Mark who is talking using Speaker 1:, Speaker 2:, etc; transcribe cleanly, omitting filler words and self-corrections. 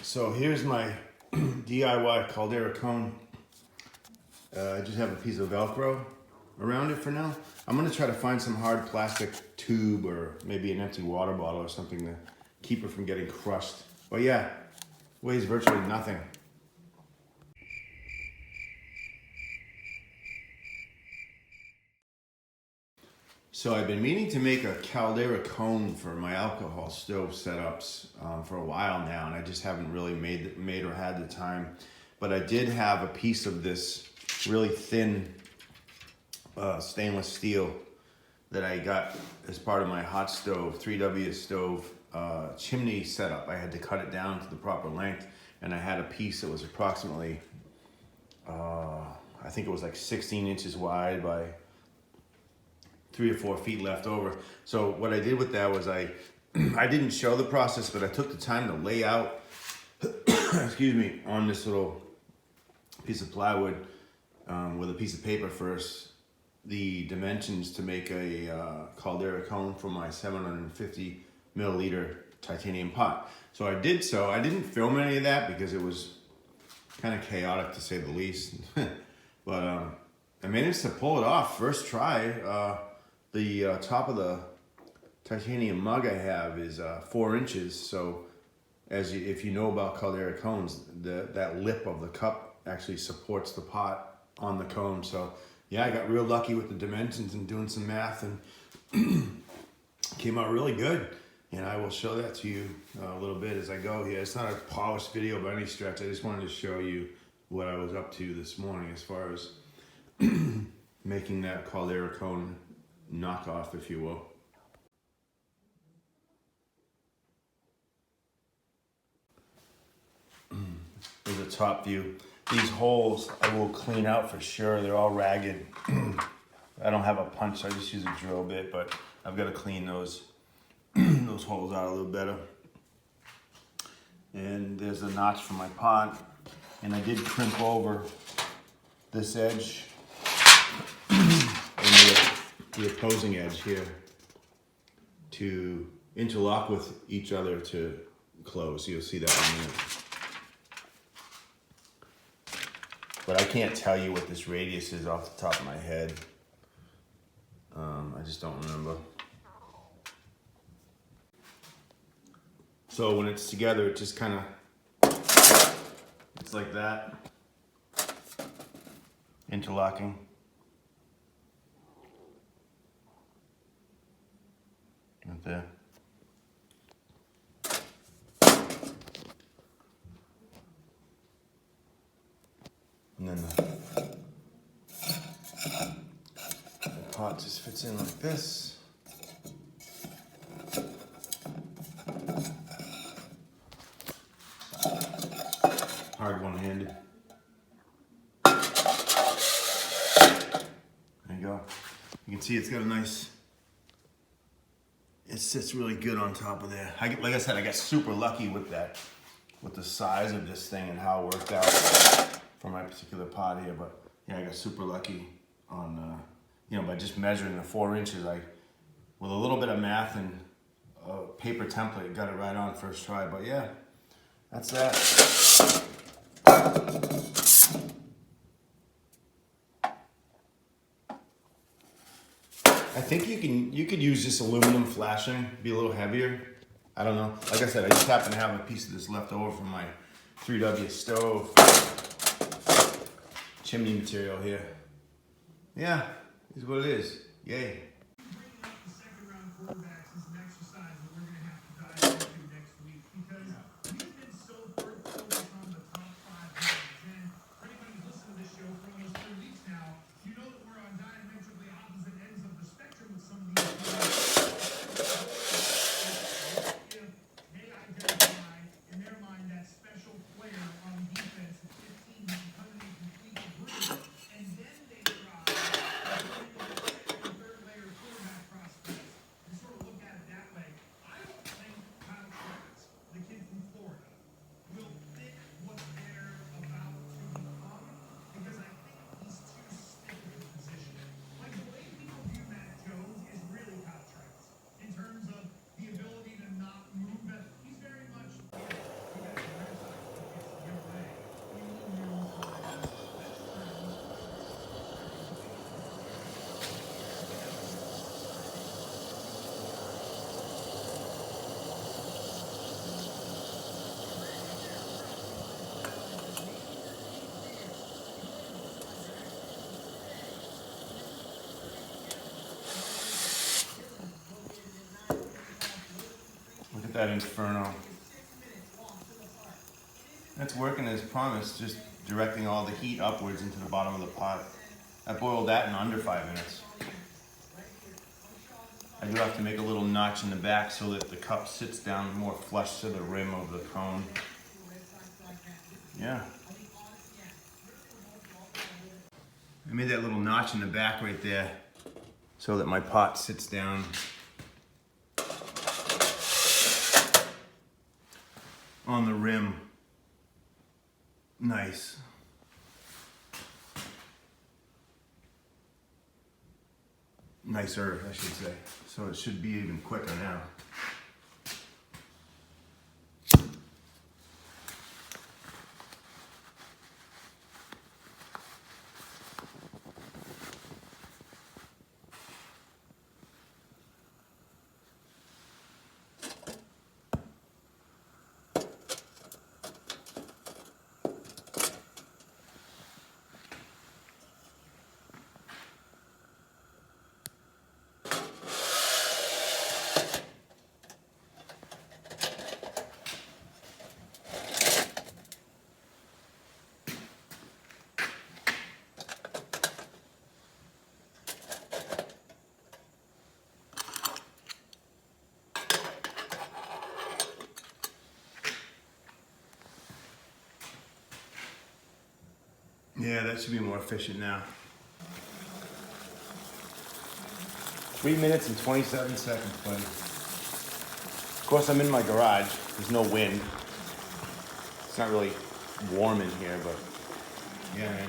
Speaker 1: So here's my DIY Caldera Cone. I just have a piece of Velcro around it for now. I'm gonna try to find some hard plastic tube or maybe an empty water bottle or something to keep it from getting crushed. But yeah, weighs virtually nothing. So I've been meaning to make a Caldera Cone for my alcohol stove setups for a while now, and I just haven't really made or had the time. But I did have a piece of this really thin stainless steel that I got as part of my hot stove, 3W stove chimney setup. I had to cut it down to the proper length, and I had a piece that was approximately, I think it was like 16 inches wide by 3 or 4 feet left over. So what I did with that was I didn't show the process, but I took the time to lay out, excuse me, on this little piece of plywood with a piece of paper first, the dimensions to make a Caldera Cone for my 750 milliliter titanium pot. So I did so. I didn't film any of that because it was kind of chaotic to say the least. But I managed to pull it off first try. The top of the titanium mug I have is 4 inches. So if you know about Caldera cones, that lip of the cup actually supports the pot on the cone. So yeah, I got real lucky with the dimensions and doing some math, and came out really good. And I will show that to you a little bit as I go here. It's not a polished video by any stretch. I just wanted to show you what I was up to this morning as far as making that Caldera Cone knockoff, if you will. Here's a top view. These holes I will clean out for sure. They're all ragged. I don't have a punch, so I just use a drill bit, but I've got to clean those those holes out a little better. And there's a notch for my pot, and I did crimp over this edge and the opposing edge here to interlock with each other to close. You'll see that in a minute. But I can't tell you what this radius is off the top of my head. I just don't remember. So when it's together, it just kind of, it's like that. Interlocking. Right there. And then the pot just fits in like this. Hard one-handed. There you go. You can see it's got a nice, it sits really good on top of there. Like I said, I got super lucky with that, with the size of this thing and how it worked out for my particular pot here. But yeah, I got super lucky on, by just measuring the 4 inches. With a little bit of math and a paper template, got it right on first try. But yeah, that's that. I think you could use this aluminum flashing, be a little heavier. I don't know. Like I said, I just happen to have a piece of this left over from my 3W stove. Chimney material here. Yeah, is what it is. Yay. that inferno. That's working as promised, just directing all the heat upwards into the bottom of the pot. I boiled that in under 5 minutes. I do have to make a little notch in the back so that the cup sits down more flush to the rim of the cone. Yeah. I made that little notch in the back right there so that my pot sits down on the rim. Nice. Nicer, I should say. So it should be even quicker now. Yeah, that should be more efficient now. 3 minutes and 27 seconds, buddy. Of course, I'm in my garage. There's no wind. It's not really warm in here, but yeah, man.